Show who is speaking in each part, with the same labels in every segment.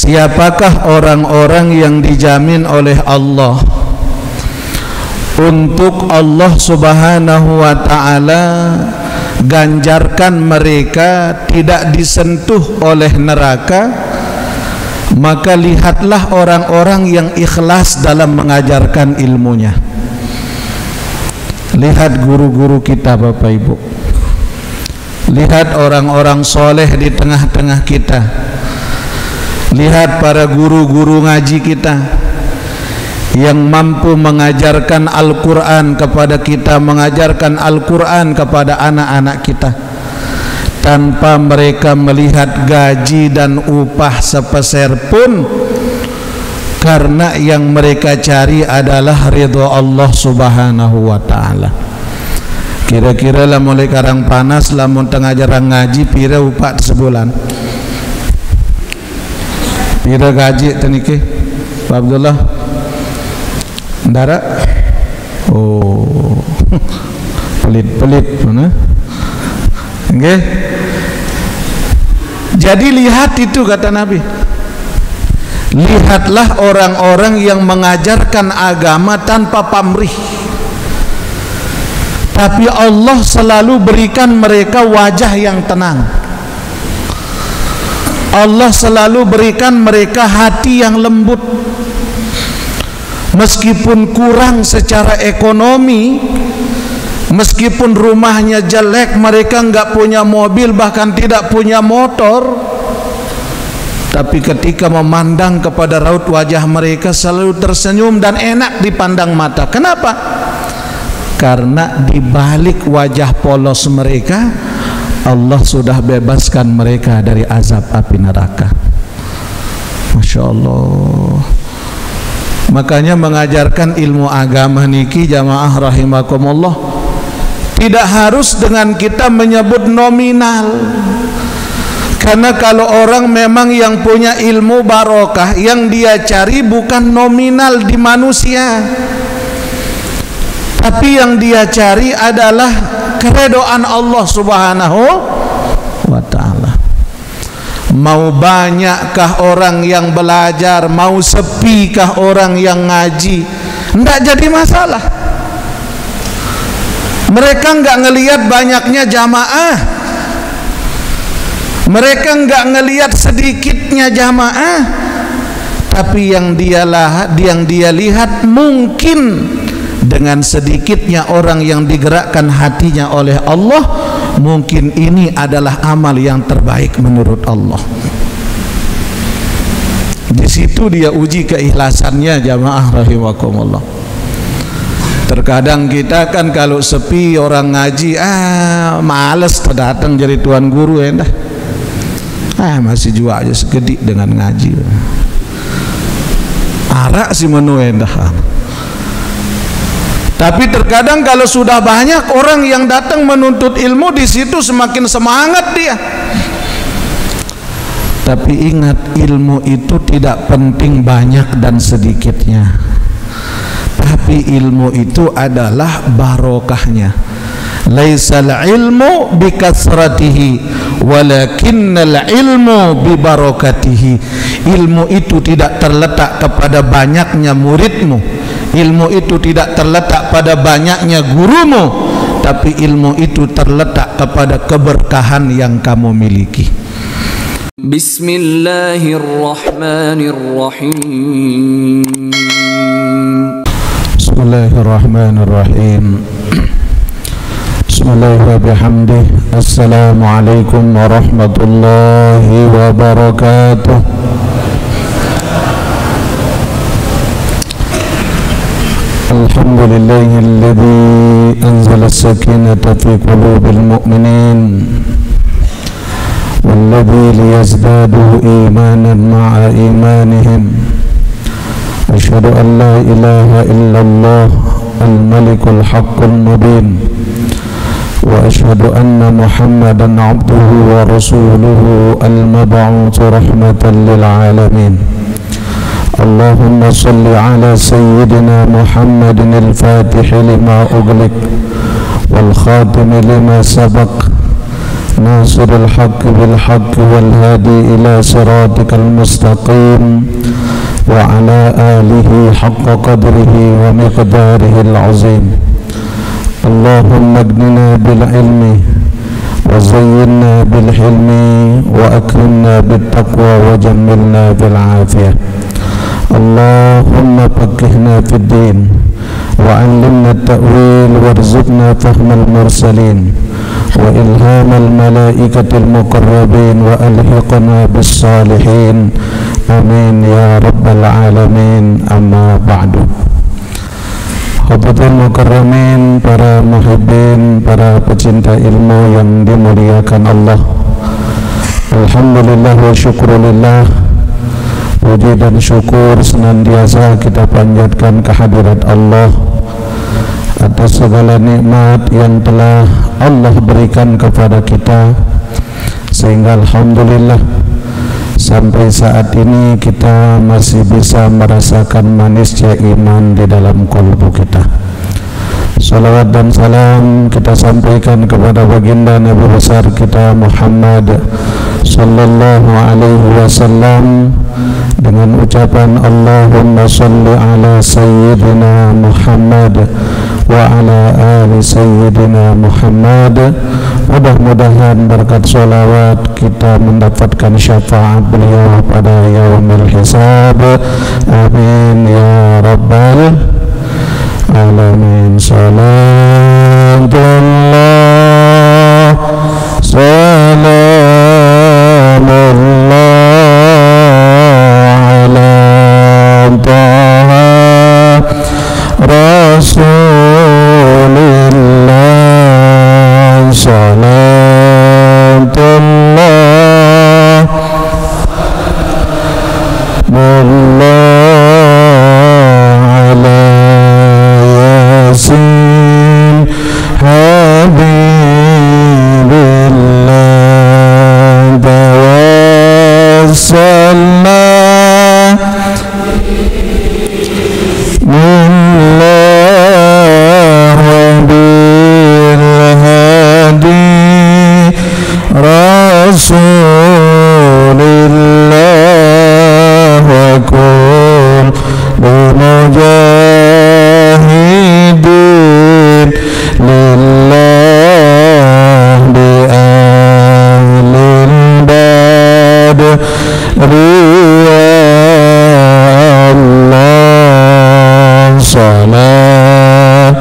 Speaker 1: Siapakah orang-orang yang dijamin oleh Allah untuk Allah Subhanahu wa ta'ala ganjarkan mereka tidak disentuh oleh neraka? Maka lihatlah orang-orang yang ikhlas dalam mengajarkan ilmunya. Lihat guru-guru kita, Bapak Ibu. Lihat orang-orang soleh di tengah-tengah kita. Lihat para guru-guru ngaji kita yang mampu mengajarkan Al-Quran kepada kita, mengajarkan Al-Quran kepada anak-anak kita tanpa mereka melihat gaji dan upah sepeser pun, karena yang mereka cari adalah ridho Allah Subhanahu wa ta'ala. Kira-kira lah mulai karang panas lamun tengah jarang ngaji pira upah sebulan, pira gaji teniki Pak Abdullah ndara. Oh pelit-pelit mana? Okay. Jadi lihat itu kata Nabi, lihatlah orang-orang yang mengajarkan agama tanpa pamrih, tapi Allah selalu berikan mereka wajah yang tenang. Allah selalu berikan mereka hati yang lembut. Meskipun kurang secara ekonomi, meskipun rumahnya jelek, mereka enggak punya mobil, bahkan tidak punya motor, tapi ketika memandang kepada raut wajah mereka selalu tersenyum dan enak dipandang mata. Kenapa? Karena di balik wajah polos mereka, Allah sudah bebaskan mereka dari azab api neraka. Masya Allah. Makanya mengajarkan ilmu agama niki jamaah rahimakumullah tidak harus dengan kita menyebut nominal. Karena kalau orang memang yang punya ilmu barokah, yang dia cari bukan nominal di manusia, tapi yang dia cari adalah keredoan Allah Subhanahu wa ta'ala. Mau banyakkah orang yang belajar, mau sepikah orang yang ngaji, enggak jadi masalah. Mereka enggak ngelihat banyaknya jamaah, mereka enggak ngelihat sedikitnya jamaah, tapi yang dia lihat mungkin dengan sedikitnya orang yang digerakkan hatinya oleh Allah, mungkin ini adalah amal yang terbaik menurut Allah. Di situ dia uji keikhlasannya jamaah rahimakumullah. Terkadang kita kan kalau sepi orang ngaji, males datang jadi tuan guru endah. Masih jua aja segede dengan ngaji. Arak si menu endah. Tapi terkadang kalau sudah banyak orang yang datang menuntut ilmu, di situ semakin semangat dia. Tapi ingat, ilmu itu tidak penting banyak dan sedikitnya, tapi ilmu itu adalah barokahnya. Laisal ilmu bikasratihi walakinnal ilmu bibarakatihi. Ilmu itu tidak terletak kepada banyaknya muridmu, ilmu itu tidak terletak pada banyaknya gurumu, tapi ilmu itu terletak kepada keberkahan yang kamu miliki. Bismillahirrahmanirrahim. Bismillahirrahmanirrahim. Bismillah wa bihamdih. Assalamualaikum warahmatullahi wabarakatuh. Alhamdulillahilladzi anzala as-sakinata fi qulubil mu'minin walladzi liyazdadu imanan ma'a imanihim. Asyhadu an la ilaha illallah al-malikul haqqul mubin wa asyhadu anna Muhammadan abduhu wa rasuluhu al-mab'uts rahmatan lil alamin. Allahumma salli ala sayyidina Muhammadin al-fatih lima ughliq wal khatim lima sabaq ناصر الحق بالحق والهادي إلى صراطك المستقيم وعلى آله حق قدره ومقداره العظيم. اللهم اجننا بالعلم وزينا بالحلم وأكرمنا بالتقوى وجملنا بالعافية. اللهم فقهنا في الدين وعلمنا التأويل وارزقنا فهم المرسلين وإلهام الملائكة المقربين وألحقنا بالصالحين آمين يا رب العالمين. أما بعد. Hadirin mukarramin, para muhibbin, para pecinta ilmu yang dimuliakan Allah, alhamdulillah wa syukurillah, puji dan syukur senantiasa kita panjatkan kehadirat Allah atas segala nikmat yang telah Allah berikan kepada kita, sehingga alhamdulillah sampai saat ini kita masih bisa merasakan manisnya iman di dalam kalbu kita. Salawat dan salam kita sampaikan kepada baginda Nabi besar kita Muhammad sallallahu alaihi wasallam dengan ucapan Allahumma salli ala sayyidina Muhammad wa ala ali sayyidina Muhammad. Mudah-mudahan berkat sholawat kita mendapatkan syafaat beliau pada yaumil hisab. Amin ya rabbal alamin. Salamullah salamullah ala taha rasulillah. Salatullah mullah ala yasin habibillah tawassalna Rasulillah wa kun mujahidin lillah bi ahlil badri Allah. Salat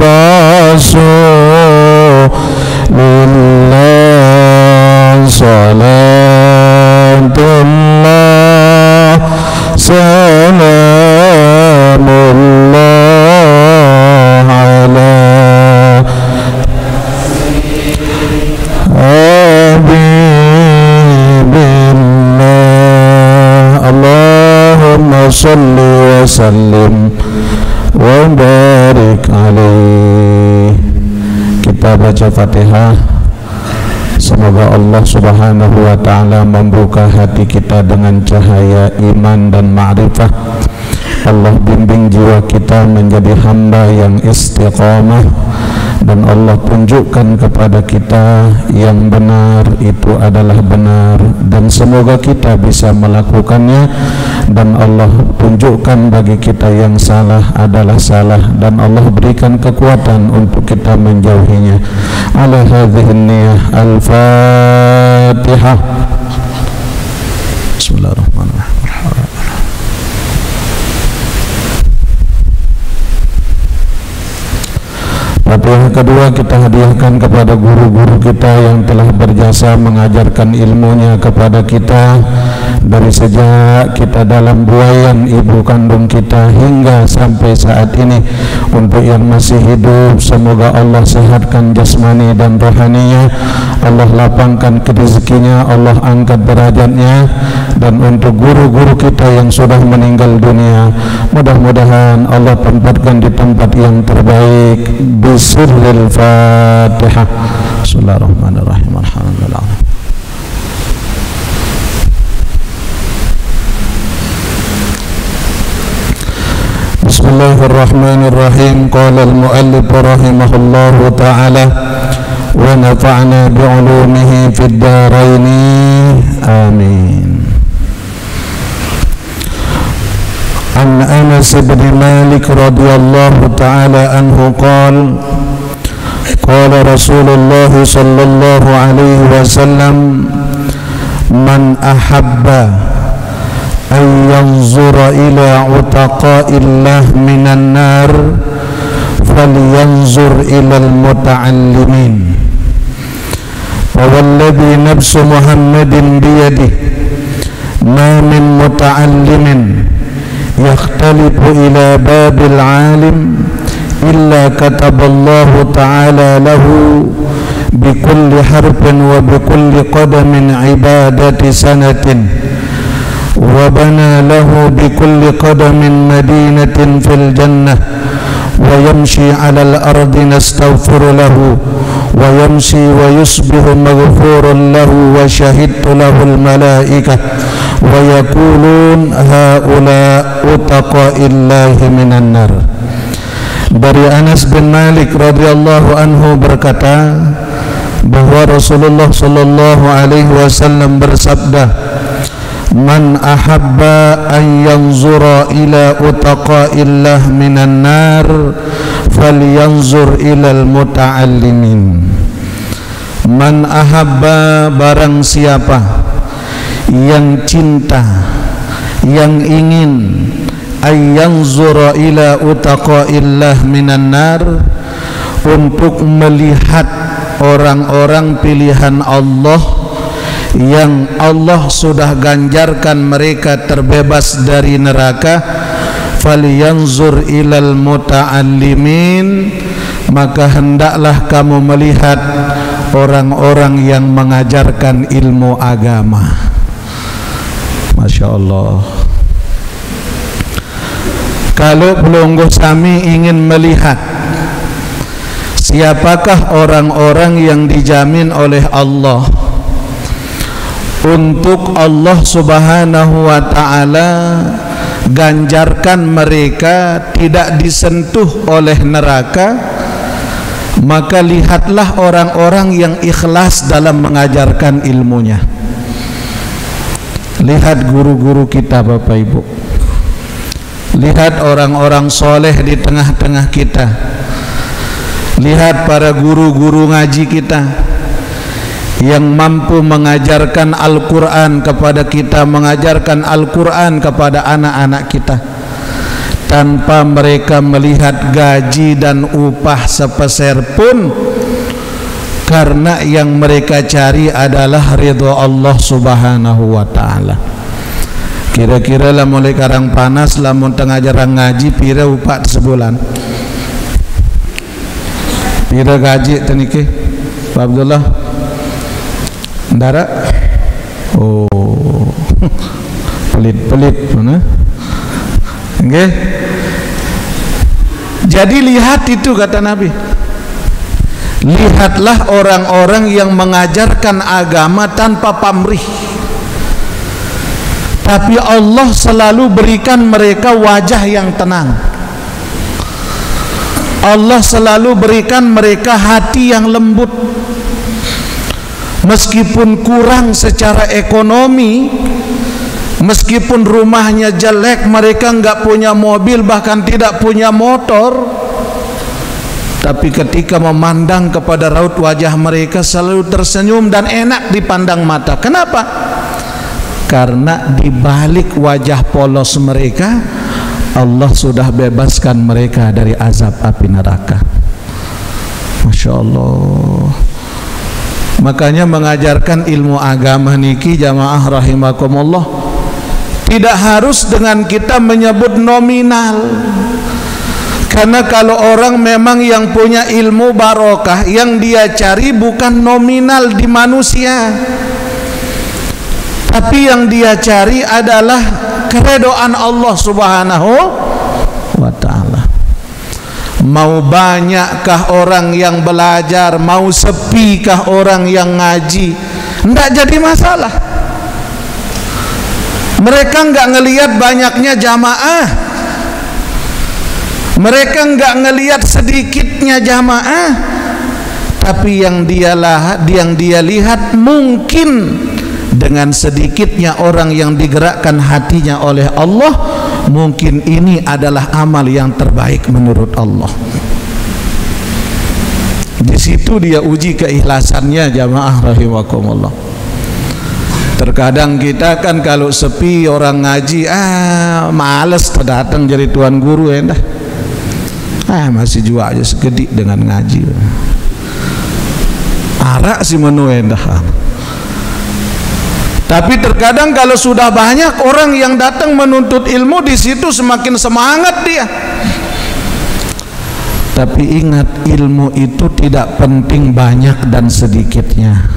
Speaker 1: Rasulillah. Salatullah salamullah ala habibillah. Allahumma salli wa sallim wa barik alaih. Kita baca Fatihah. Semoga Allah subhanahu wa ta'ala membuka hati kita dengan cahaya iman dan ma'rifah. Allah bimbing jiwa kita menjadi hamba yang istiqamah, dan Allah tunjukkan kepada kita yang benar itu adalah benar, dan semoga kita bisa melakukannya, dan Allah tunjukkan bagi kita yang salah adalah salah, dan Allah berikan kekuatan untuk kita menjauhinya. Ala hadhihi niyah. Al-Fatihah. Bismillahirrahmanirrahim. Fatihah kedua kita hadiahkan kepada guru-guru kita yang telah berjasa mengajarkan ilmunya kepada kita dari sejak kita dalam buayan ibu kandung kita hingga sampai saat ini. Untuk yang masih hidup, semoga Allah sehatkan jasmani dan rohaninya, Allah lapangkan rezekinya, Allah angkat derajatnya. Dan untuk guru-guru kita yang sudah meninggal dunia, mudah-mudahan Allah tempatkan di tempat yang terbaik. Bismillahirrahmanirrahim. Fatihah. Bismillahirrahmanirrahim. Alhamdulillah. Bismillahirrahmanirrahim. Qala al-muallif rahimahullahu ta'ala wa nafa'na bi'ulumihi fid dharaini amin. An Anas bin Malik radhiyallahu ta'ala anhu qala qala Rasulullah sallallahu alaihi wasallam man ahabba an yanzura ila utaqa'illah minan nar falyanzur ila al-muta'allimin wa walladhi nafsu Muhammadin biyadihi ma min muta'allimin yakhtalifu ila babil alim illa kataballahu ta'ala lahu bikulli harfin wa bikulli qadamin ibadati sanatin wa bana lahu bikulli qadamin madinatin fil jannah wa yamshi 'alal ardi nastaghfiru lahu wa yamshi wa yusbihu maghfuran lahu wa shahidtu lahul malaikah wa yaqulun haula utaqaillahi minan nar. Dari Anas bin Malik radhiyallahu anhu berkata bahwa Rasulullah sallallahu alaihi wasallam bersabda, man ahabba an yanzura ila utaqaillah minan nar falyanzur ilal muta'allimin. Man ahabba, barang siapa yang cinta, yang ingin an yanzura ila utaqaillah minan nar, untuk melihat orang-orang pilihan Allah yang Allah sudah ganjarkan mereka terbebas dari neraka, falyanzur ilal muta'allimin, maka hendaklah kamu melihat orang-orang yang mengajarkan ilmu agama. Masya Allah. Kalau pelungguh sami ingin melihat siapakah orang-orang yang dijamin oleh Allah untuk Allah subhanahu wa ta'ala ganjarkan mereka tidak disentuh oleh neraka, maka lihatlah orang-orang yang ikhlas dalam mengajarkan ilmunya. Lihat guru-guru kita Bapak Ibu, lihat orang-orang soleh di tengah-tengah kita, lihat para guru-guru ngaji kita yang mampu mengajarkan Al-Quran kepada kita, mengajarkan Al-Quran kepada anak-anak kita tanpa mereka melihat gaji dan upah sepeser pun, karena yang mereka cari adalah ridha Allah subhanahu wa ta'ala. Kira-kira lah mulai karang panas lamun tengah jarang ngaji pira upah sebulan, pira gaji teniki Pak Abdullah Ndara? Oh, pelit-pelit mana? Okay. Jadi lihat itu kata Nabi, lihatlah orang-orang yang mengajarkan agama tanpa pamrih, tapi Allah selalu berikan mereka wajah yang tenang. Allah selalu berikan mereka hati yang lembut. Meskipun kurang secara ekonomi, meskipun rumahnya jelek, mereka enggak punya mobil, bahkan tidak punya motor, tapi ketika memandang kepada raut wajah mereka selalu tersenyum dan enak dipandang mata. Kenapa? Karena di balik wajah polos mereka, Allah sudah bebaskan mereka dari azab api neraka. Masya Allah. Makanya mengajarkan ilmu agama niki jamaah rahimakumullah tidak harus dengan kita menyebut nominal. Karena kalau orang memang yang punya ilmu barokah, yang dia cari bukan nominal di manusia, tapi yang dia cari adalah keredoan Allah subhanahu wa ta'ala. Mau banyakkah orang yang belajar, mau sepikah orang yang ngaji, enggak jadi masalah. Mereka enggak ngelihat banyaknya jamaah, Mereka enggak ngelihat sedikitnya jamaah, tapi yang dia lihat mungkin dengan sedikitnya orang yang digerakkan hatinya oleh Allah, mungkin ini adalah amal yang terbaik menurut Allah. Di situ dia uji keikhlasannya jamaah rahimakumullah. Terkadang kita kan kalau sepi orang ngaji, males datang jadi tuan guru dah. Masih jua aja segede dengan ngaji. Arak si menu dah. Tapi terkadang kalau sudah banyak orang yang datang menuntut ilmu, di situ semakin semangat dia. Tapi ingat, ilmu itu tidak penting banyak dan sedikitnya,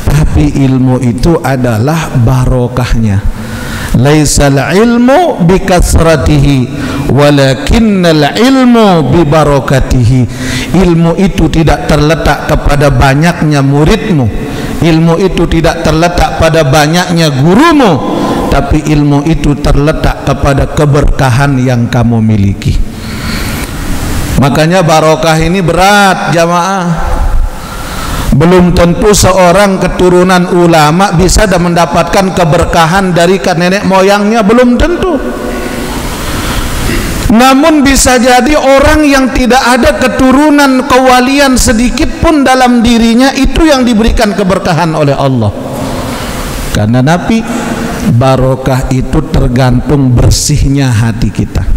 Speaker 1: tapi ilmu itu adalah barokahnya. Laisal ilmu bikasratihi walakinnal ilmu bibarakatihi. Ilmu itu tidak terletak kepada banyaknya muridmu, ilmu itu tidak terletak pada banyaknya gurumu, tapi ilmu itu terletak kepada keberkahan yang kamu miliki. Makanya barokah ini berat jamaah. Belum tentu seorang keturunan ulama bisa mendapatkan keberkahan dari nenek moyangnya, belum tentu. Namun bisa jadi orang yang tidak ada keturunan kewalian sedikit pun dalam dirinya, itu yang diberikan keberkahan oleh Allah. Karena Nabi, barokah itu tergantung bersihnya hati kita.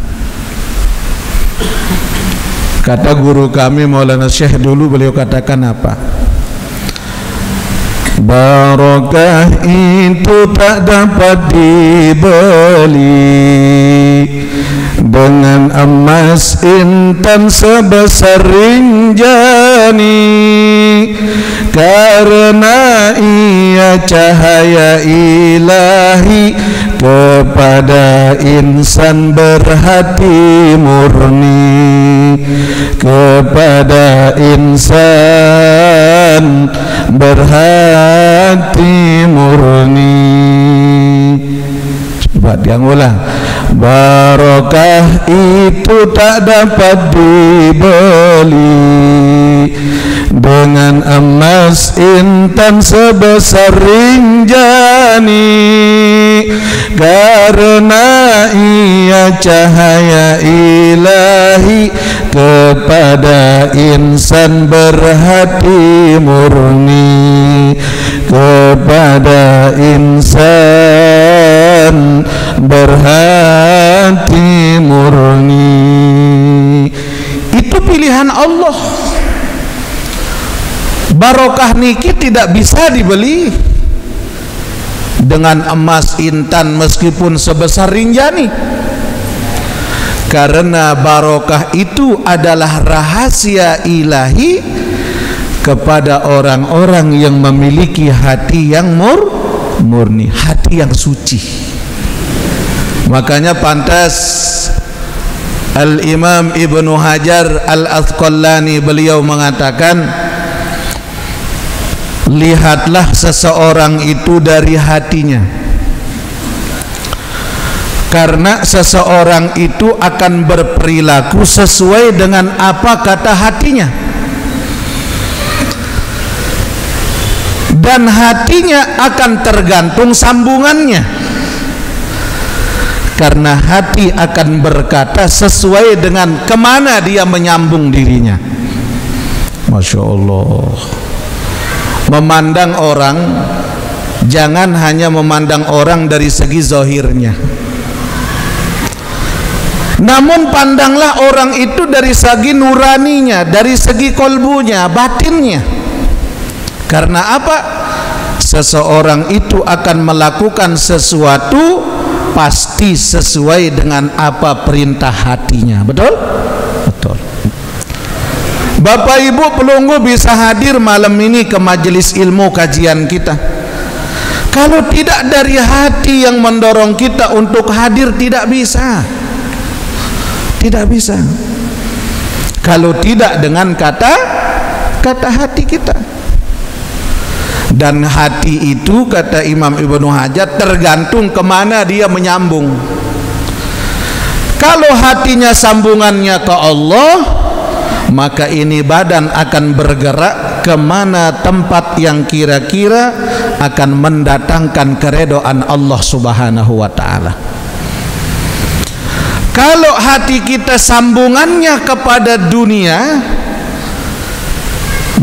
Speaker 1: Kata guru kami Maulana Syekh dulu, beliau katakan apa? Barokah itu tak dapat dibeli dengan emas intan sebesar rinjani, karena ia cahaya ilahi kepada insan berhati murni, kepada insan berhati murni. Coba yang ulang. Barokah itu tak dapat dibeli dengan emas intan sebesar rinjani, karena ia cahaya ilahi kepada insan berhati murni, kepada insan berhati murni. Itu pilihan Allah. Barokah niki tidak bisa dibeli dengan emas intan meskipun sebesar rinjani, karena barokah itu adalah rahasia ilahi kepada orang-orang yang memiliki hati yang murni, hati yang suci. Makanya pantas Al-Imam Ibnu Hajar Al-Asqalani beliau mengatakan, lihatlah seseorang itu dari hatinya, karena seseorang itu akan berperilaku sesuai dengan apa kata hatinya, dan hatinya akan tergantung sambungannya, karena hati akan berkata sesuai dengan kemana dia menyambung dirinya. Masya Allah. Memandang orang, jangan hanya memandang orang dari segi zahirnya, namun pandanglah orang itu dari segi nuraninya, dari segi kolbunya, batinnya. Karena apa? Seseorang itu akan melakukan sesuatu pasti sesuai dengan apa perintah hatinya. Betul? Betul. Bapak Ibu pelunggu bisa hadir malam ini ke majelis ilmu kajian kita. Kalau tidak dari hati yang mendorong kita untuk hadir, tidak bisa. Tidak bisa. Kalau tidak dengan kata hati kita. Dan hati itu, kata Imam Ibnu Hajar, tergantung kemana dia menyambung. Kalau hatinya sambungannya ke Allah, maka ini badan akan bergerak kemana tempat yang kira-kira akan mendatangkan keredoan Allah Subhanahu wa ta'ala. Kalau hati kita sambungannya kepada dunia,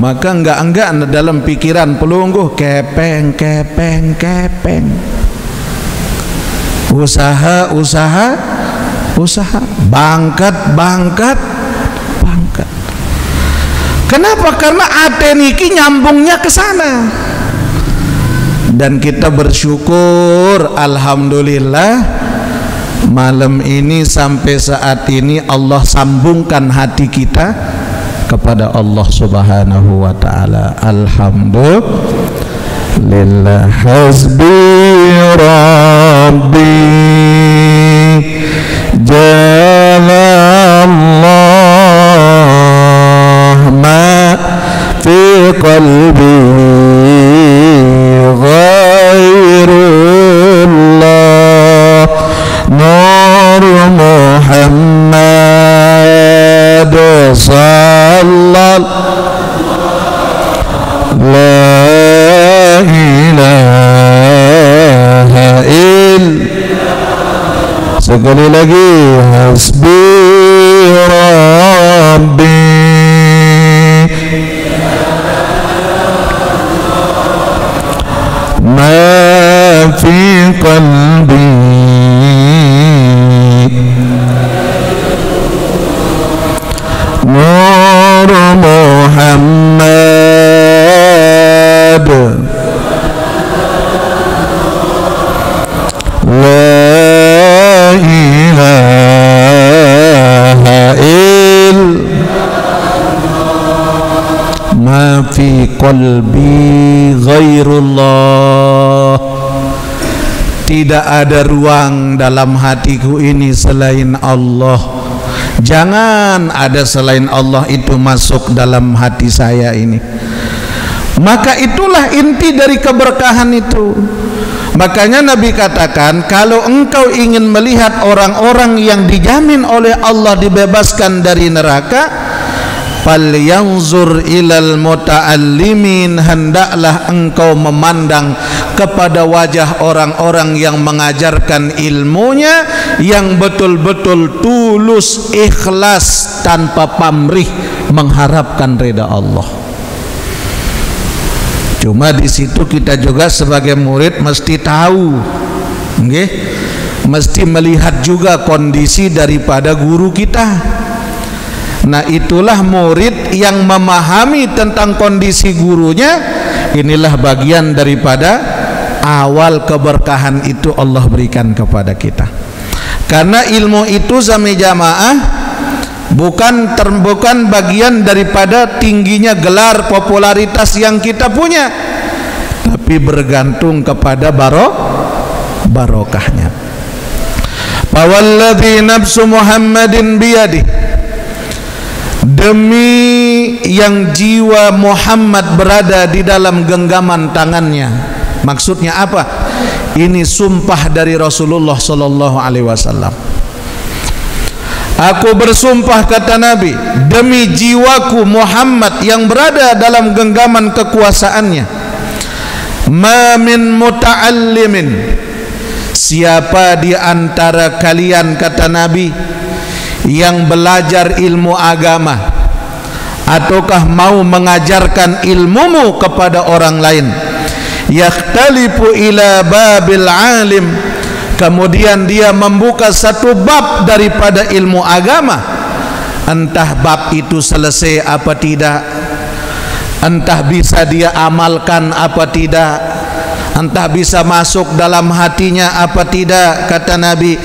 Speaker 1: maka enggak dalam pikiran pelungguh kepeng, usaha, bangkat. Kenapa? Karena ate niki nyambungnya ke sana. Dan kita bersyukur, alhamdulillah, malam ini sampai saat ini Allah sambungkan hati kita kepada Allah Subhanahu wa ta'ala. Alhamdulillah. Hasbi Rabbi Jalallah ma fi qalbi ghairullah Nur Muhammad sallallahu la ilaha illallah. Sekali lagi, hasbi Rabbi ma fi qalbi Nur Muhammad la ilaha illallah ma fi qalbi ghairullah. Tidak ada ruang dalam hatiku ini selain Allah. Jangan ada selain Allah itu masuk dalam hati saya ini. Maka itulah inti dari keberkahan itu. Makanya Nabi katakan, kalau engkau ingin melihat orang-orang yang dijamin oleh Allah dibebaskan dari neraka, falyanzur ilal muta'allimin, hendaklah engkau memandang kepada wajah orang-orang yang mengajarkan ilmunya, yang betul-betul tulus, ikhlas, tanpa pamrih mengharapkan ridha Allah. Cuma di situ kita juga sebagai murid mesti tahu, okay? Mesti melihat juga kondisi daripada guru kita. Nah, itulah murid yang memahami tentang kondisi gurunya. Inilah bagian daripada awal keberkahan itu Allah berikan kepada kita. Karena ilmu itu sama jamaah bukan bagian daripada tingginya gelar popularitas yang kita punya, tapi bergantung kepada barokahnya. Fawalladzi nafsu Muhammadin biyadih, demi yang jiwa Muhammad berada di dalam genggaman tangannya. Maksudnya apa? Ini sumpah dari Rasulullah sallallahu alaihi wasallam. Aku bersumpah, kata Nabi, demi jiwaku Muhammad yang berada dalam genggaman kekuasaannya. Ma min muta'allimin, siapa di antara kalian, kata Nabi, yang belajar ilmu agama ataukah mau mengajarkan ilmumu kepada orang lain, yakhtalifu ila babil alim, kemudian dia membuka satu bab daripada ilmu agama, entah bab itu selesai apa tidak, entah bisa dia amalkan apa tidak, entah bisa masuk dalam hatinya apa tidak, kata Nabi,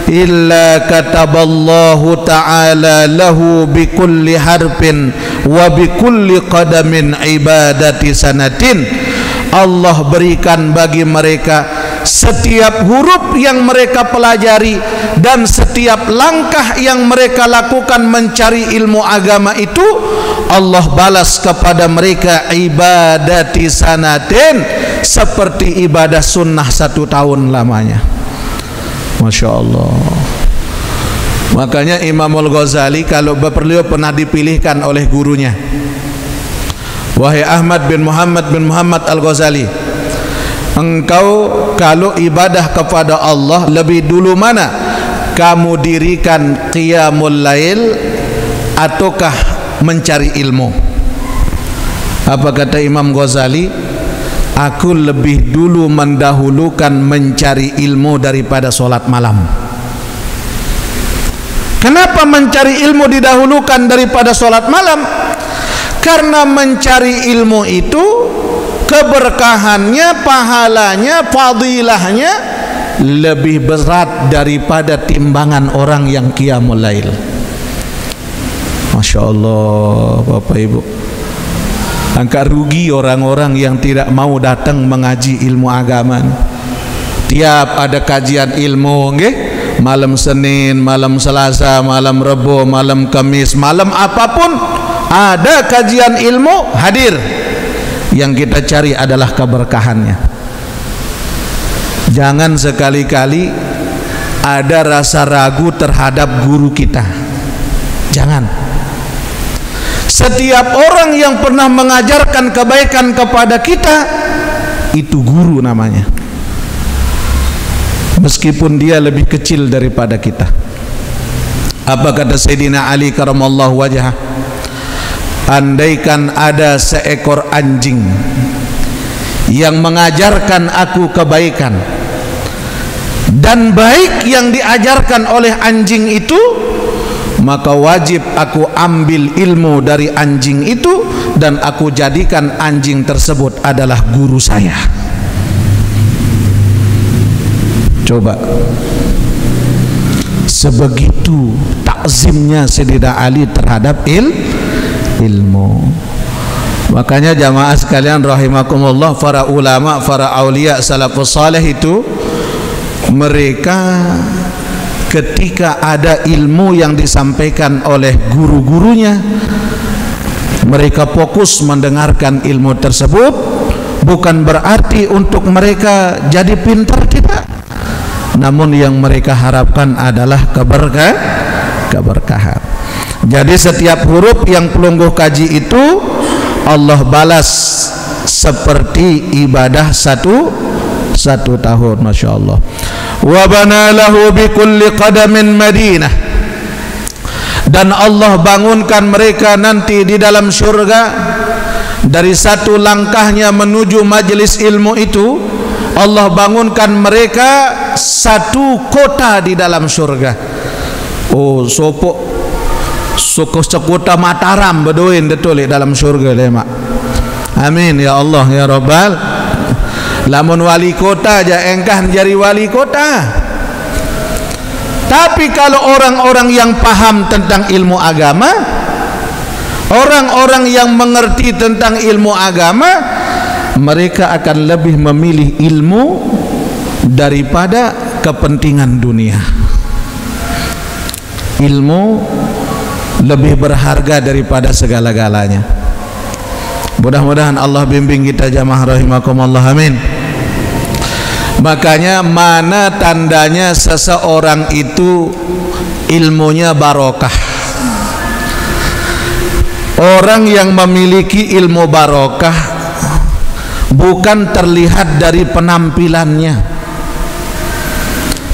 Speaker 1: illa kataballahu ta'ala lahu bikulli harfin wa bikulli qadamin ibadati sanatin. Allah berikan bagi mereka setiap huruf yang mereka pelajari dan setiap langkah yang mereka lakukan mencari ilmu agama itu, Allah balas kepada mereka ibadati sanatin, seperti ibadah sunnah 1 tahun lamanya. Masya Allah. Makanya Imam Al-Ghazali kalau beliau pernah dipilihkan oleh gurunya, wahai Ahmad bin Muhammad Al-Ghazali, engkau kalau ibadah kepada Allah lebih dulu mana? Kamu dirikan qiyamul lail ataukah mencari ilmu? Apa kata Imam Ghazali? Aku lebih dulu mendahulukan mencari ilmu daripada solat malam. Kenapa mencari ilmu didahulukan daripada solat malam? Karena mencari ilmu itu keberkahannya, pahalanya, fadilahnya lebih berat daripada timbangan orang yang qiyamul lail. Masya Allah, Bapak Ibu, angka rugi orang-orang yang tidak mau datang mengaji ilmu agama. Tiap ada kajian ilmu, malam Senin, malam Selasa, malam Rabu, malam Kamis, malam apapun ada kajian ilmu, hadir. Yang kita cari adalah keberkahannya. Jangan sekali-kali ada rasa ragu terhadap guru kita. Jangan. Setiap orang yang pernah mengajarkan kebaikan kepada kita, itu guru namanya, meskipun dia lebih kecil daripada kita. Apa kata Sayyidina Ali karamallahu wajhah? Andaikan ada seekor anjing yang mengajarkan aku kebaikan, dan baik yang diajarkan oleh anjing itu, maka wajib aku ambil ilmu dari anjing itu dan aku jadikan anjing tersebut adalah guru saya. Coba, sebegitu takzimnya Sayyidina Ali terhadap ilmu. Makanya jamaah sekalian rahimakumullah, para ulama, para aulia salafus saleh itu, mereka ketika ada ilmu yang disampaikan oleh guru-gurunya, mereka fokus mendengarkan ilmu tersebut. Bukan berarti untuk mereka jadi pintar, tidak, namun yang mereka harapkan adalah keberkahan. Jadi setiap huruf yang pelungguh kaji itu Allah balas seperti ibadah satu tahun. Masya Allah. Wa bana lahu bi kulli qadamin Madinah, dan Allah bangunkan mereka nanti di dalam surga, dari satu langkahnya menuju majelis ilmu itu, Allah bangunkan mereka satu kota di dalam surga. Oh, sekota Mataram bedoin betul dalam surga lemak. Amin ya Allah ya Rabbal. Lamun wali kota aja engkah jadi wali kota. Tapi kalau orang-orang yang paham tentang ilmu agama, orang-orang yang mengerti tentang ilmu agama, mereka akan lebih memilih ilmu daripada kepentingan dunia. Ilmu lebih berharga daripada segala-galanya. Mudah-mudahan Allah bimbing kita jamaah rahimakumullah, amin. Makanya mana tandanya seseorang itu ilmunya barokah? Orang yang memiliki ilmu barokah bukan terlihat dari penampilannya,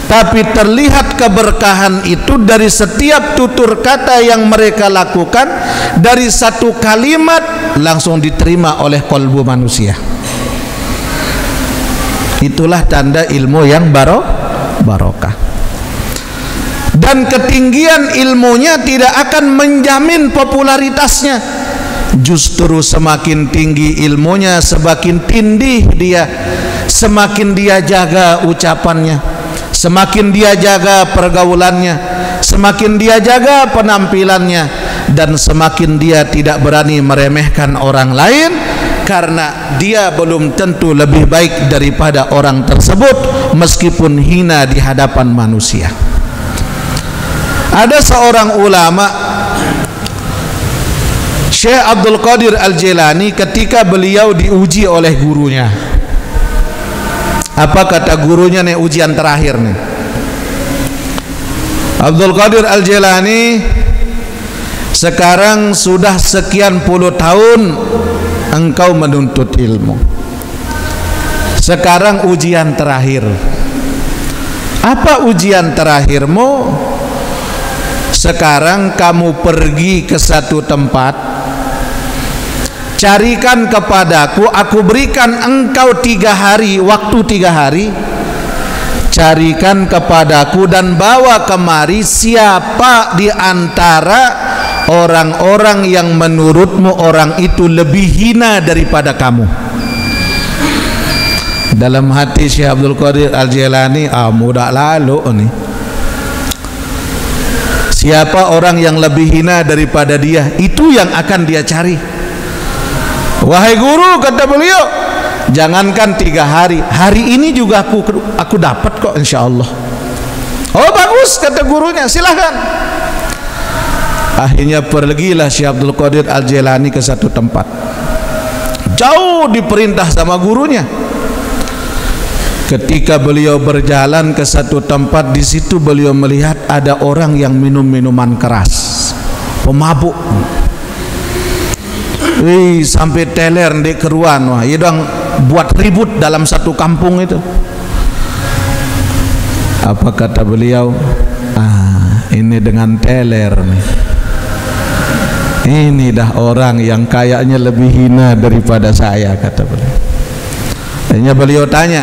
Speaker 1: tapi terlihat keberkahan itu dari setiap tutur kata yang mereka lakukan. Dari satu kalimat langsung diterima oleh kolbu manusia. Itulah tanda ilmu yang barokah. Dan ketinggian ilmunya tidak akan menjamin popularitasnya. Justru semakin tinggi ilmunya, semakin tindih dia, semakin dia jaga ucapannya, semakin dia jaga pergaulannya, semakin dia jaga penampilannya, dan semakin dia tidak berani meremehkan orang lain, karena dia belum tentu lebih baik daripada orang tersebut meskipun hina di hadapan manusia. Ada seorang ulama, Syekh Abdul Qadir Al-Jilani, ketika beliau diuji oleh gurunya. Apa kata gurunya nih, ujian terakhir nih? Abdul Qadir Al-Jilani, sekarang sudah sekian puluh tahun engkau menuntut ilmu. Sekarang ujian terakhir. Apa ujian terakhirmu? Sekarang kamu pergi ke satu tempat, carikan kepadaku, aku berikan engkau 3 hari, waktu 3 hari. Carikan kepadaku dan bawa kemari siapa di antara orang-orang yang menurutmu orang itu lebih hina daripada kamu. Dalam hati Syekh Abdul Qadir Al-Jilani, mudah lalu nih. Siapa orang yang lebih hina daripada dia, itu yang akan dia cari. Wahai guru, kata beliau, jangankan 3 hari, hari ini juga aku dapat kok, insya Allah. Oh bagus, kata gurunya, silahkan. Akhirnya pergilah Syekh Abdul Qadir Al-Jilani ke satu tempat. Jauh diperintah sama gurunya. Ketika beliau berjalan ke satu tempat, di situ beliau melihat ada orang yang minum minuman keras, pemabuk. Sampai teler di keruan, wah, ia dong buat ribut dalam satu kampung itu. Apa kata beliau? Ini dengan teler nih. Ini dah orang yang kayaknya lebih hina daripada saya, kata beliau. Akhirnya beliau tanya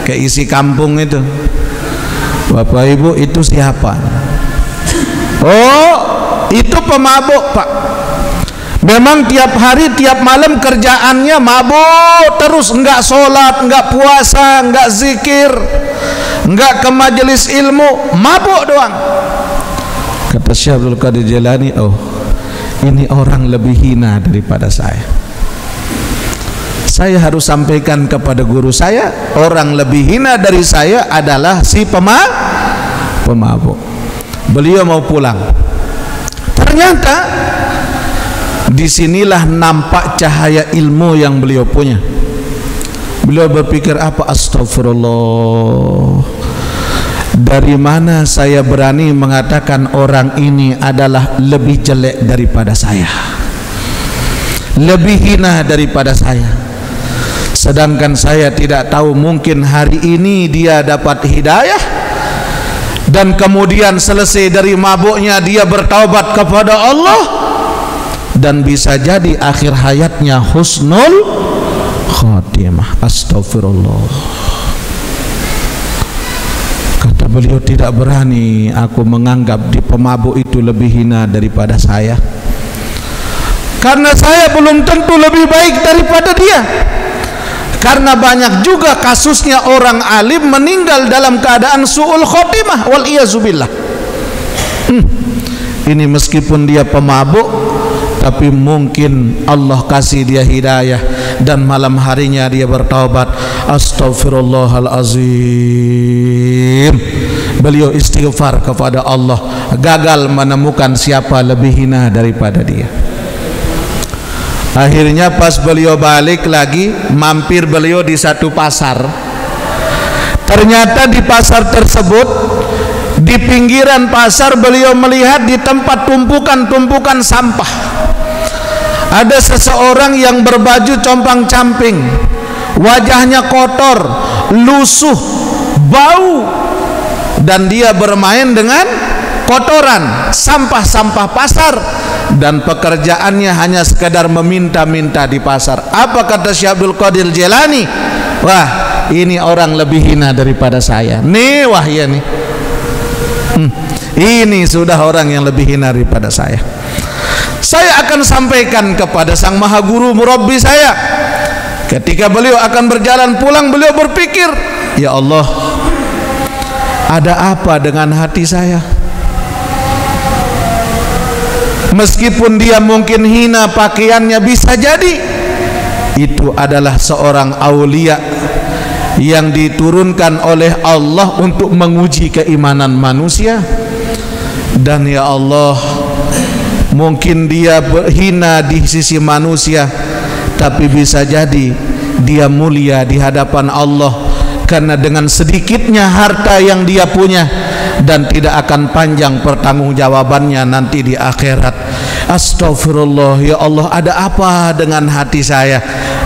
Speaker 1: ke isi kampung itu, Bapak Ibu, itu siapa? Oh, itu pemabuk, Pak. Memang tiap hari tiap malam kerjaannya mabuk terus, enggak sholat, enggak puasa, enggak zikir, enggak ke majelis ilmu, mabuk doang. Kata Syekh Abdul Qadir Jilani, oh ini orang lebih hina daripada saya. Saya harus sampaikan kepada guru saya, orang lebih hina dari saya adalah si pemabuk. Beliau mau pulang. Ternyata disinilah nampak cahaya ilmu yang beliau punya. Beliau berpikir, apa? Astagfirullah, dari mana saya berani mengatakan orang ini adalah lebih jelek daripada saya, lebih hina daripada saya. Sedangkan saya tidak tahu, mungkin hari ini dia dapat hidayah dan kemudian selesai dari mabuknya dia bertaubat kepada Allah, dan bisa jadi akhir hayatnya husnul khatimah. Astagfirullah. Kata beliau, tidak berani aku menganggap di pemabuk itu lebih hina daripada saya, karena saya belum tentu lebih baik daripada dia. Karena banyak juga kasusnya orang alim meninggal dalam keadaan su'ul khotimah, wal iyazubillah. Ini meskipun dia pemabuk, tapi mungkin Allah kasih dia hidayah dan malam harinya dia bertaubat. Astaghfirullahalazim. Beliau istighfar kepada Allah, gagal menemukan siapa lebih hina daripada dia. Akhirnya pas beliau balik lagi, mampir beliau di satu pasar. Ternyata di pasar tersebut, di pinggiran pasar, beliau melihat di tempat tumpukan-tumpukan sampah ada seseorang yang berbaju compang-camping, wajahnya kotor, lusuh, bau, dan dia bermain dengan kotoran sampah-sampah pasar, dan pekerjaannya hanya sekedar meminta-minta di pasar. Apa kata Syekh Abdul Qadir Jilani? Wah, ini orang lebih hina daripada saya. Nih, wah ya nih. Ini sudah orang yang lebih hina daripada saya. Saya akan sampaikan kepada sang maha guru murabbi saya. Ketika beliau akan berjalan pulang, beliau berpikir, ya Allah, ada apa dengan hati saya? Meskipun dia mungkin hina pakaiannya, bisa jadi itu adalah seorang aulia yang diturunkan oleh Allah untuk menguji keimanan manusia. Dan ya Allah, mungkin dia hina di sisi manusia, tapi bisa jadi dia mulia di hadapan Allah karena dengan sedikitnya harta yang dia punya dan tidak akan panjang pertanggungjawabannya nanti di akhirat. Astagfirullah, ya Allah, ada apa dengan hati saya?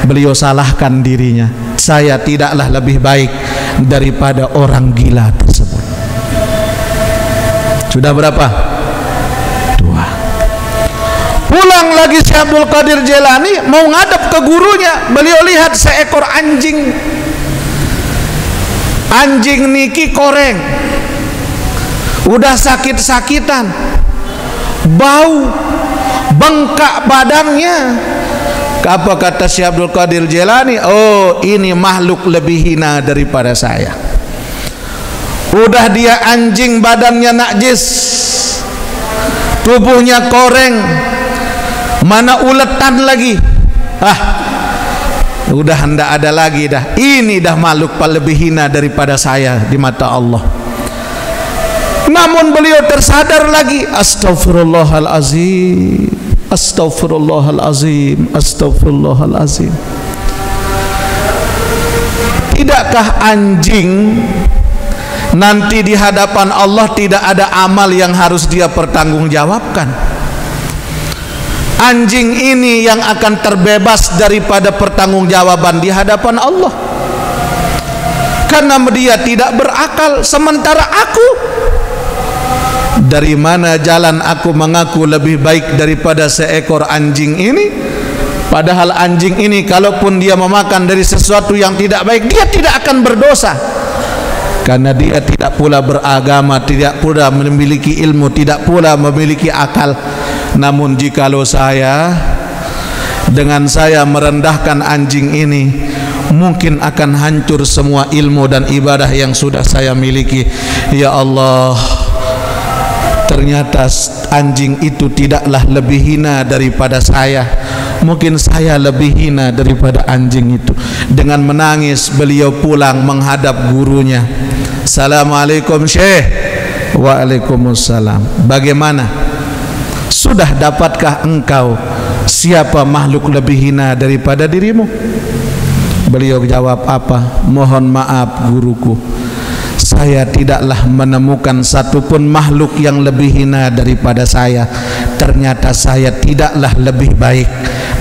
Speaker 1: Beliau salahkan dirinya, saya tidaklah lebih baik daripada orang gila tersebut. Sudah berapa? 2. Pulang lagi Syekh Abdul Qadir Jailani mau ngadep ke gurunya, beliau lihat seekor anjing. Anjing niki koreng, udah sakit-sakitan, bau, bengkak badannya. Apa kata Syekh Abdul Qadir Jailani? Oh, ini makhluk lebih hina daripada saya. Udah dia anjing, badannya najis, tubuhnya koreng, mana uletan lagi. Udah hendak ada lagi dah. Ini dah makhluk lebih hina daripada saya di mata Allah. Namun beliau tersadar lagi, astagfirullahalazim, astagfirullahalazim, astagfirullahalazim. Tidakkah anjing nanti di hadapan Allah tidak ada amal yang harus dia pertanggungjawabkan? Anjing ini yang akan terbebas daripada pertanggungjawaban di hadapan Allah, karena dia tidak berakal. Sementara aku, dari mana jalan aku mengaku lebih baik daripada seekor anjing ini? Padahal anjing ini kalaupun dia memakan dari sesuatu yang tidak baik, dia tidak akan berdosa, karena dia tidak pula beragama, tidak pula memiliki ilmu, tidak pula memiliki akal. Namun jikalau saya, dengan saya merendahkan anjing ini, mungkin akan hancur semua ilmu dan ibadah yang sudah saya miliki. Ya Allah, ternyata anjing itu tidaklah lebih hina daripada saya. Mungkin saya lebih hina daripada anjing itu. Dengan menangis beliau pulang menghadap gurunya. Assalamualaikum Syekh. Waalaikumsalam. Bagaimana? Sudah dapatkah engkau siapa makhluk lebih hina daripada dirimu? Beliau jawab apa? Mohon maaf guruku, saya tidaklah menemukan satupun makhluk yang lebih hina daripada saya. Ternyata saya tidaklah lebih baik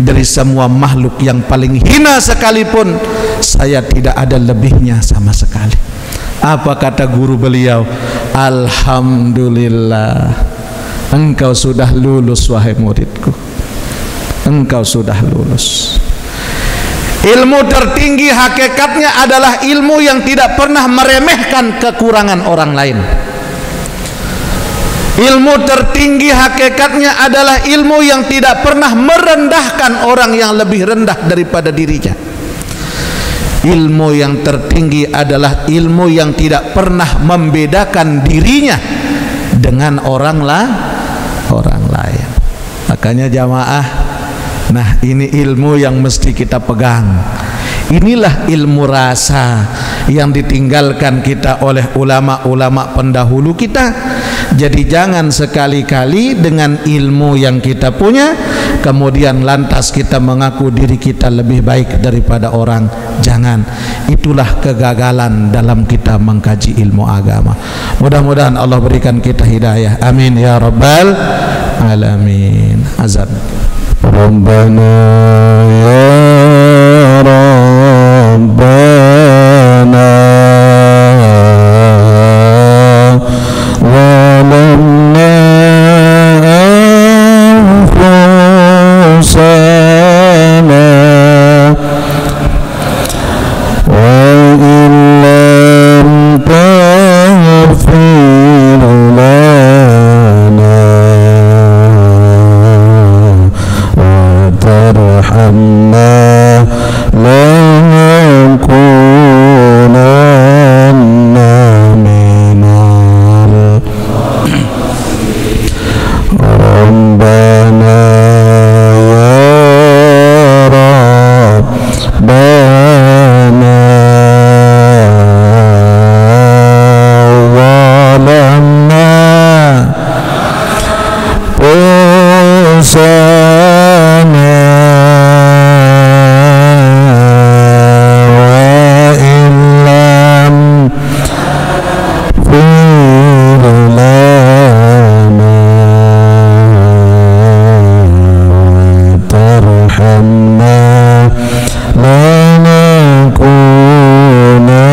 Speaker 1: dari semua makhluk, yang paling hina sekalipun saya tidak ada lebihnya sama sekali. Apa kata guru beliau? Alhamdulillah, engkau sudah lulus wahai muridku, engkau sudah lulus. Ilmu tertinggi hakikatnya adalah ilmu yang tidak pernah meremehkan kekurangan orang lain. Ilmu tertinggi hakikatnya adalah ilmu yang tidak pernah merendahkan orang yang lebih rendah daripada dirinya. Ilmu yang tertinggi adalah ilmu yang tidak pernah membedakan dirinya dengan orang lain. Makanya jamaah, nah ini ilmu yang mesti kita pegang. Inilah ilmu rasa yang ditinggalkan kita oleh ulama-ulama pendahulu kita. Jadi jangan sekali-kali dengan ilmu yang kita punya kemudian lantas kita mengaku diri kita lebih baik daripada orang. Jangan. Itulah kegagalan dalam kita mengkaji ilmu agama. Mudah-mudahan Allah berikan kita hidayah. Amin ya rabbal alamin. Azan. Rabbana ya Rabbana walamna anfusana wa illam taghfir lana wa tarhamna lanakunanna minal Rabbana ya Rabbana walamna usana qaddamna lanakunanna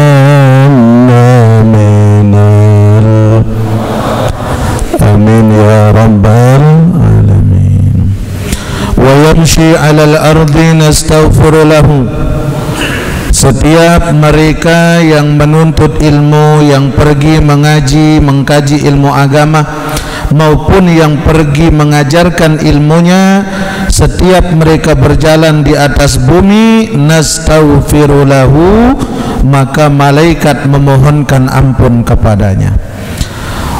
Speaker 1: minal amin ya rabbal alamin. Wa yamshi 'alal ardi nastaghfiru lahu. Setiap mereka yang menuntut ilmu, yang pergi mengaji, mengkaji ilmu agama, maupun yang pergi mengajarkan ilmunya, setiap mereka berjalan di atas bumi, nastaghfiru lahu, maka malaikat memohonkan ampun kepadanya.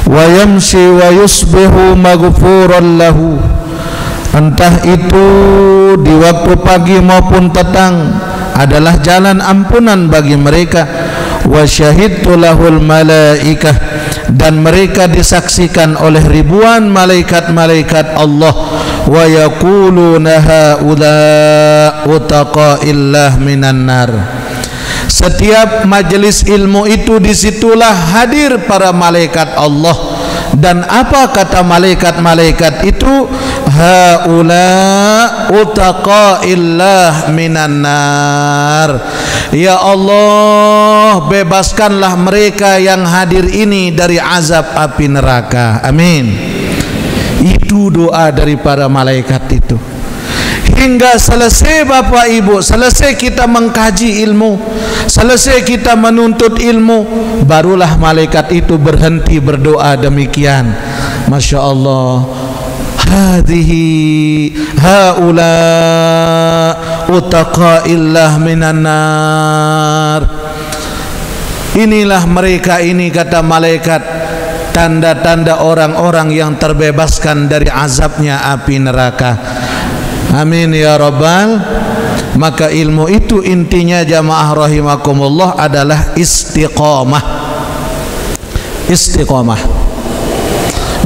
Speaker 1: Wa yamshi wa yusbihu maghfuran lahu. Entah itu di waktu pagi maupun petang adalah jalan ampunan bagi mereka. Wa syahidtu lahul malaikah, dan mereka disaksikan oleh ribuan malaikat-malaikat Allah. Wa yaquluna haula utaqaillah minan nar. Setiap majelis ilmu itu, disitulah hadir para malaikat Allah. Dan apa kata malaikat-malaikat itu? Haula utaqaillah minan nar. Ya Allah, bebaskanlah mereka yang hadir ini dari azab api neraka. Amin. Itu doa dari para malaikat itu. Hingga selesai Bapak Ibu, selesai kita mengkaji ilmu, selesai kita menuntut ilmu, barulah malaikat itu berhenti berdoa demikian. Masya Allah, hadhihi haula utaqaillah minan nar. Inilah mereka ini, kata malaikat, tanda-tanda orang-orang yang terbebaskan dari azabnya api neraka. Amin ya rabbal. Maka ilmu itu intinya jamaah rahimakumullah adalah istiqamah. Istiqamah.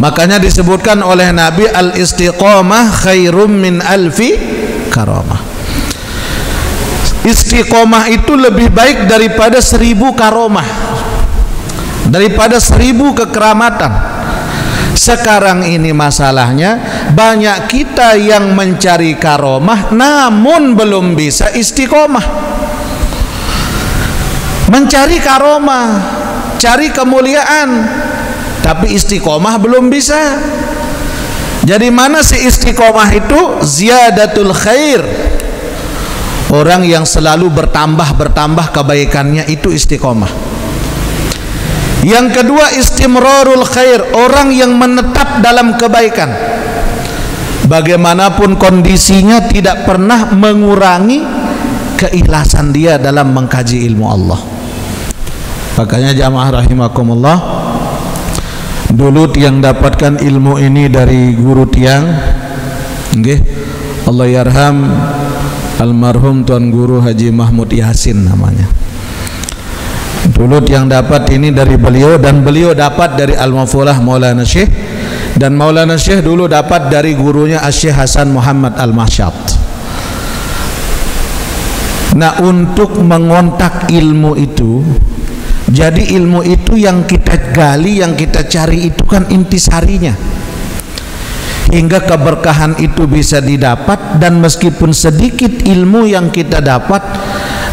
Speaker 1: Makanya disebutkan oleh Nabi, al istiqamah khairum min alfi karamah. Istiqamah itu lebih baik daripada 1000 karomah, daripada 1000 kekeramatan. Sekarang ini masalahnya, banyak kita yang mencari karomah namun belum bisa istiqomah. Mencari karomah, cari kemuliaan, tapi istiqomah belum bisa. Jadi mana si istiqomah itu? Ziyadatul khair. Orang yang selalu bertambah kebaikannya, itu istiqomah. Yang kedua, istimrarul khair, orang yang menetap dalam kebaikan, bagaimanapun kondisinya tidak pernah mengurangi keikhlasan dia dalam mengkaji ilmu Allah. Makanya jamaah rahimakumullah, dulu tiang dapatkan ilmu ini dari guru tiang, nggih, Allah yarham almarhum Tuan Guru Haji Mahmud Yasin namanya. Dulu yang dapat ini dari beliau, dan beliau dapat dari Al-Mafulah Maulana Syekh, dan Maulana Syekh dulu dapat dari gurunya Syekh Hasan Muhammad Al-Masyad. Nah, untuk mengontak ilmu itu, jadi ilmu itu yang kita gali, yang kita cari itu kan intisarinya, hingga keberkahan itu bisa didapat. Dan meskipun sedikit ilmu yang kita dapat,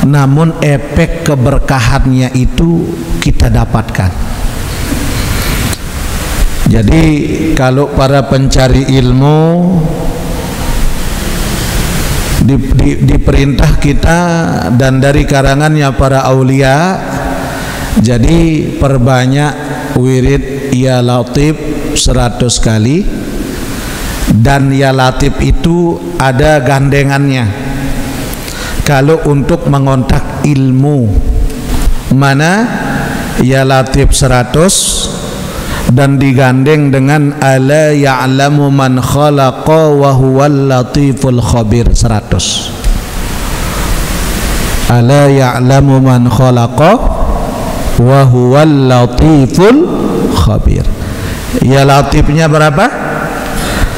Speaker 1: namun efek keberkahannya itu kita dapatkan. Jadi kalau para pencari ilmu diperintah kita, dan dari karangannya para aulia, jadi perbanyak wirid ya latif 100 kali. Dan ya latif itu ada gandengannya. Kalau untuk mengontak ilmu, mana ya latif 100 dan digandeng dengan ala ya'lamu man khalaqa wa huwal latiful khabir 100. Ala ya'lamu man khalaqa wa huwal latiful khabir. Ya latifnya berapa?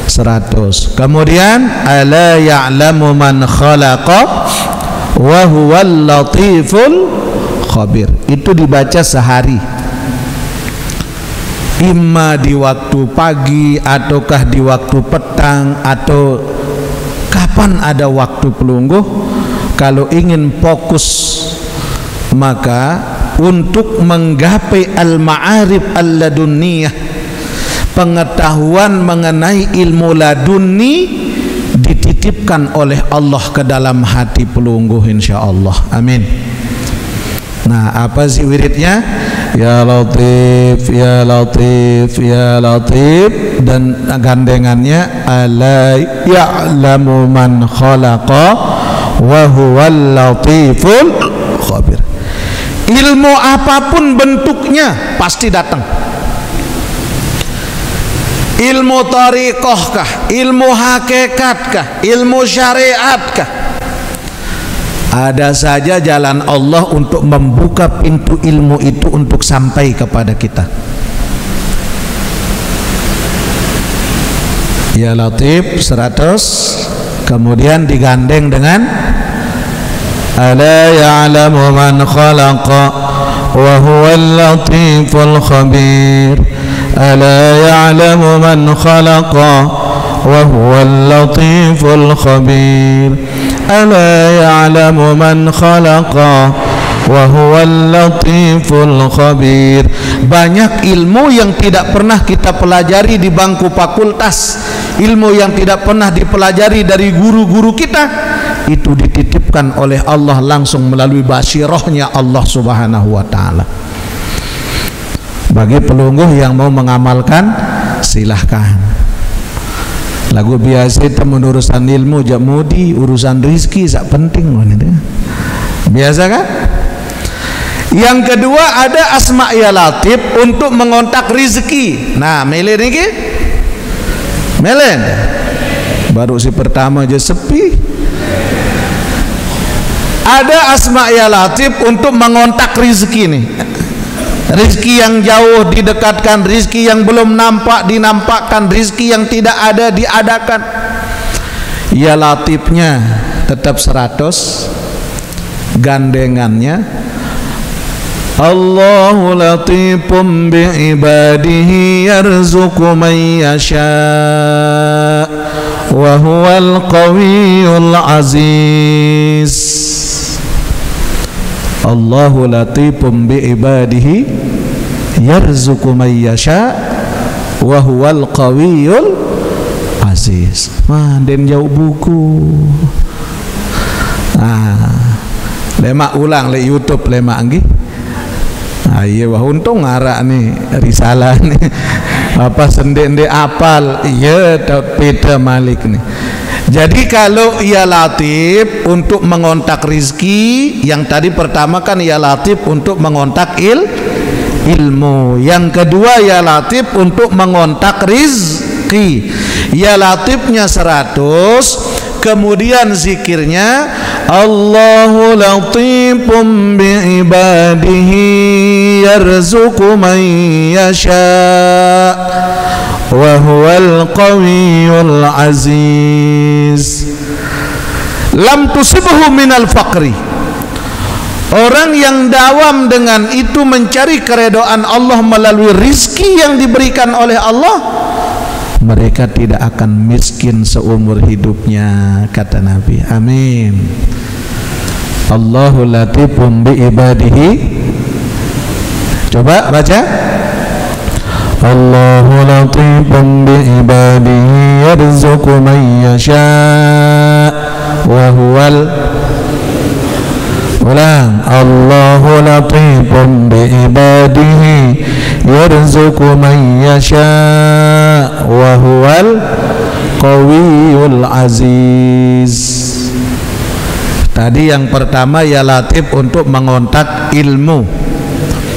Speaker 1: 100. Kemudian ala ya'lamu man khalaqa wa huwal latiful khabir. Itu dibaca sehari, imma di waktu pagi ataukah di waktu petang atau kapan ada waktu pelungguh? Kalau ingin fokus, maka untuk menggapai al-ma'arif al-ladunniyah, pengetahuan mengenai ilmu ladunni, dititipkan oleh Allah ke dalam hati pelungguh insyaallah. Amin. Nah, apa sih wiridnya? Ya Latif, Ya Latif, Ya Latif, dan gandengannya ala ya'lamu man khalaqa wa huwal latiful khabir. Ilmu apapun bentuknya pasti datang. Ilmu tariqah kah, ilmu hakikat kah, ilmu syariat kah, ada saja jalan Allah untuk membuka pintu ilmu itu untuk sampai kepada kita. Ya Latif 100, kemudian digandeng dengan ala ya'lamu man khalaqa wa huwal latiful khabir. Ala ya'lamu man khalaqa wa huwal latiful khabir. Ala ya'lamu man khalaqa wa huwal latiful khabir. Banyak ilmu yang tidak pernah kita pelajari di bangku fakultas, ilmu yang tidak pernah dipelajari dari guru-guru kita, itu dititipkan oleh Allah langsung melalui basirahnya Allah Subhanahu wa ta'ala. Bagi pelungguh yang mau mengamalkan, silahkan. Lagu biasa itu urusan ilmu jamudi, urusan rizki sak penting gitu. Biasa kan? Yang kedua ada asma ya latif untuk mengontak rizki. Nah, mele niki, melen. Baru si pertama aja sepi. Ada asma ya latif untuk mengontak rizki nih. Rizki yang jauh didekatkan, rizki yang belum nampak dinampakkan, rizki yang tidak ada diadakan. Ya latifnya tetap 100, gandengannya Allahu latifum bi'ibadihi yarzuqu man yasha wa huwal qawiyyul aziz. Allahu latifum bi'ibadihi yarzuqu man yasha wa huwal qawiyyul aziz. Den jauh buku. Lemak ulang le YouTube lemak nggih. Iya wah untung ngarak nih risalah nih. Apa sendek-ndek apal. Iya Peter Malik nih. Jadi kalau ya latif untuk mengontak rizki, yang tadi pertama kan ya latif untuk mengontak ilmu, yang kedua ya latif untuk mengontak rizki. Ya latifnya 100, kemudian zikirnya Allahu latifum bi'ibadihi yarzuqu man yasha wa huwal qawiyyul aziz. Lam tusibhu minal faqri. Orang yang dawam dengan itu mencari keredaan Allah melalui rizki yang diberikan oleh Allah, mereka tidak akan miskin seumur hidupnya, kata Nabi. Amin. Allahu latifum bi ibadihi. Coba baca. Allahu latifum bi ibadihi yarzuqu man yasha wa huwal. Ulang. Allahu latifum bi ibadihi yarzuqu man yasha wa huwal qawiyyul aziz. Tadi yang pertama ya latif untuk mengontak ilmu.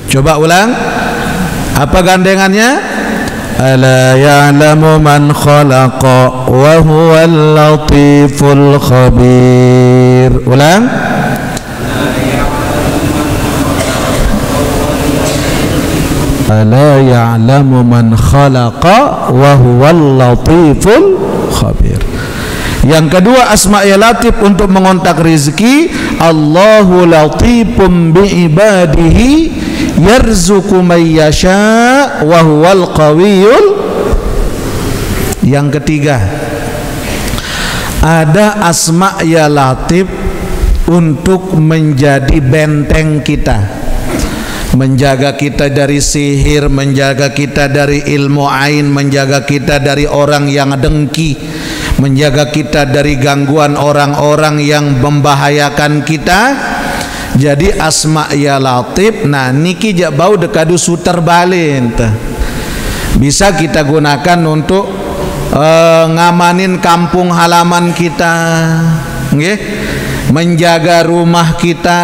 Speaker 1: Coba ulang. Apa gandengannya? Ala ya'lamu man khalaqa wa huwal latiful khabir. Ulang. Ala ya'lamu man khalaqa wa huwal latiful khabir. Yang kedua asma ya latif untuk mengontak rezeki. Allahu latifum bi ibadihi yarzuqu man yasha wa huwal qawiyyul. Yang ketiga Ada asma ya latif untuk menjadi benteng kita, menjaga kita dari sihir, menjaga kita dari ilmu ain, menjaga kita dari orang yang dengki, menjaga kita dari gangguan orang-orang yang membahayakan kita. Jadi asma ya latif, nah niki jak bau dekadu suter balin, bisa kita gunakan untuk ngamanin kampung halaman kita, nggih, menjaga rumah kita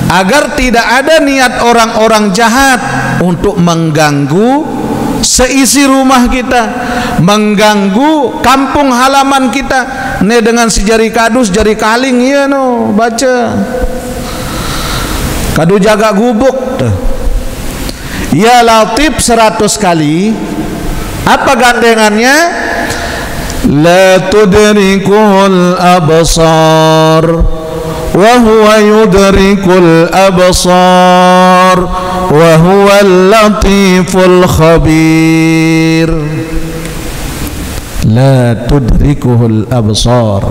Speaker 1: agar tidak ada niat orang-orang jahat untuk mengganggu seisi rumah kita, mengganggu kampung halaman kita. Ne dengan si jari kadus, jari kaling, iya no, baca kadu jaga gubuk tuh. Ya latif 100 kali. Apa gandengannya? La tudrikul absar wa huwa yudrikul absar wa huwal latiful khabir. La tudrikul absar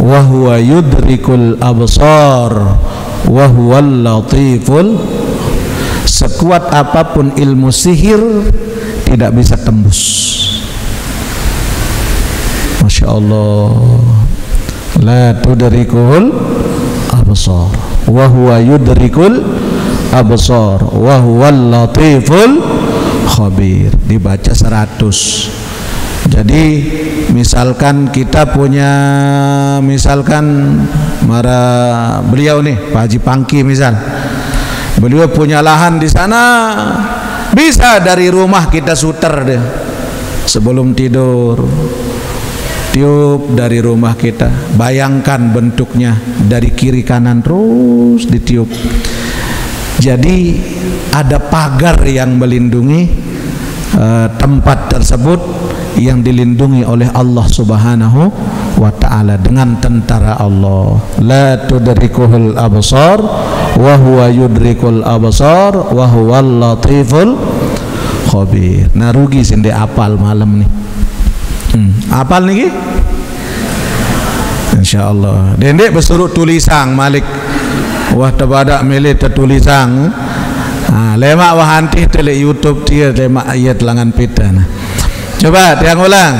Speaker 1: wa huwa yudrikul absar wa huwal latiful. Sekuat apapun ilmu sihir tidak bisa tembus. Masya Allah. La tudrikul absar wa huwa yudrikul absar wa huwal latiful khabir. Dibaca 100. Jadi misalkan kita punya, misalkan beliau nih Pak Haji Pangki misal, beliau punya lahan di sana, bisa dari rumah kita suter deh sebelum tidur, tiup dari rumah kita, bayangkan bentuknya dari kiri kanan terus ditiup. Jadi ada pagar yang melindungi tempat tersebut, yang dilindungi oleh Allah Subhanahu wa ta'ala dengan tentara Allah. La tudrikuhul absar wa huwa yudrikul absar wa huwal latiful khabir. Nah rugi sinde apal malam nih. Apal nih? Insyaallah. Dendek bersuruh tulisang Malik. Wah tebadak milih tertulisang. Lemak wahantih tele YouTube dia lemak ayat langan pita. Coba tiang ulang.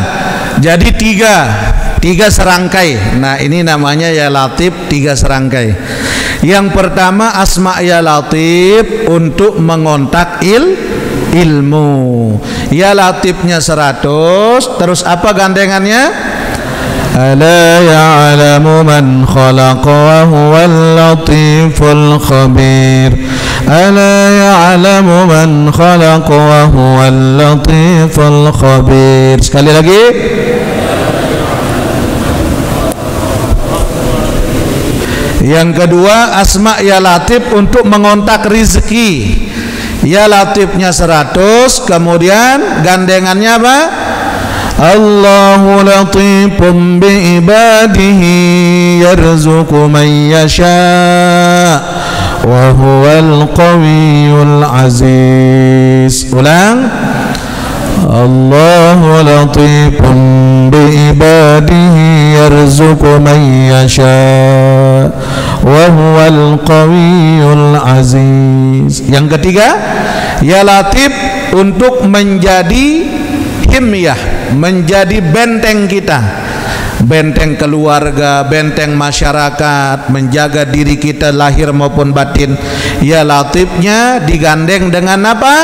Speaker 1: Jadi tiga serangkai. Nah ini namanya ya latif, 3 serangkai. Yang pertama asma ya latif untuk mengontak ilmu. Ya latifnya 100. Terus apa gandengannya? Ala ya'lamu man khalaqa wa huwal latiful khabir. Ala ya'lamu man khalaqa wa huwal latiful khabir. Sekali lagi. Yang kedua asma ya latif untuk mengontak rizki. Ya latifnya 100. Kemudian gandengannya apa? Allahu latifun bi ibadihi yarzuqu man yasha wa huwal qawiyyul aziz. Ulang. Allahu latifun bi ibadihi yarzuqu man yasha wa huwal qawiyyul aziz. Yang ketiga ya latif untuk menjadi himyah, menjadi benteng kita, benteng keluarga, benteng masyarakat, menjaga diri kita lahir maupun batin. Ya latifnya digandeng dengan apa?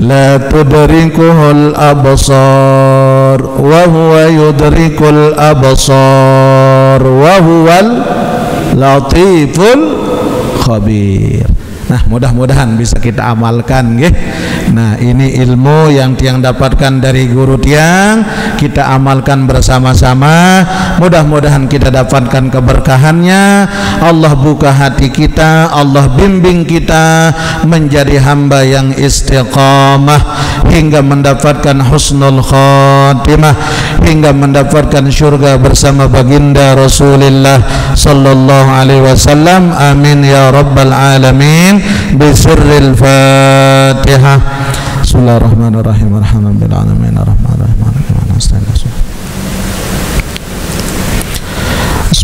Speaker 1: La tudrikuhul absar wa huwa yudrikul absar wa huwal latiful khabir. Nah mudah-mudahan bisa kita amalkan ya. Nah ini ilmu yang tiang dapatkan dari guru tiang, kita amalkan bersama-sama. Mudah-mudahan kita dapatkan keberkahannya. Allah buka hati kita, Allah bimbing kita menjadi hamba yang istiqamah hingga mendapatkan husnul khatimah, hingga mendapatkan syurga bersama baginda Rasulullah sallallahu alaihi wasallam. Amin ya rabbal alamin. Bisirril Fatihah. Bismillahirrahmanirrahim. Alhamdulillahirabbil alamin. Arrahmanirrahim.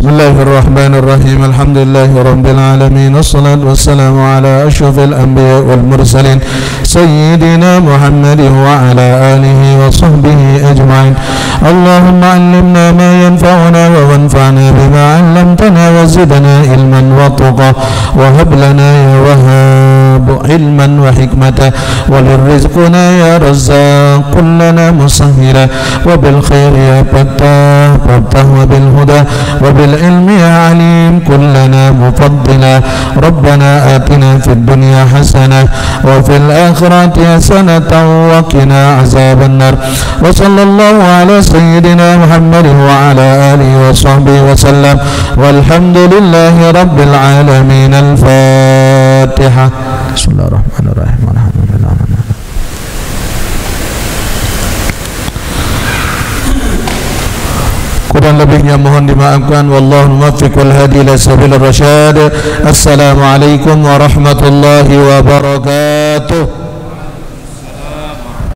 Speaker 1: Bismillahirrahmanirrahim. Alhamdulillahirabbil alamin. Wassalatu wassalamu ala asyrafil anbiya wal mursalin sayyidina Muhammadin wa ala alihi wa sahbihi ajma'in. Allahumma 'allimna ma yanfa'una wa wanfa'na bima 'allamtana wa zidna ilman wa tuqa wa hab lana ya wahhab ilman wa hikmata wa lirrizqina ya razzaq kullana musahhila wa bil khairi ya fattah wa bil huda wa bil ilmi ya alim kullana mufaddila. Rabbana atina fid dunya hasanah wa fil akhirati hasanatan wa qina azaban nar. Wa sallallahu ala sayyidina Muhammadin wa ala alihi wa sahbihi wa sallam walhamdulillahi rabbil alamin. Al-Fatihah. Bismillahirrahmanirrahim. Kurang lebihnya mohon dimaafkan. Wallahu muwaffiq wal hadi ila sabilir rasyad. Assalamualaikum warahmatullahi wabarakatuh.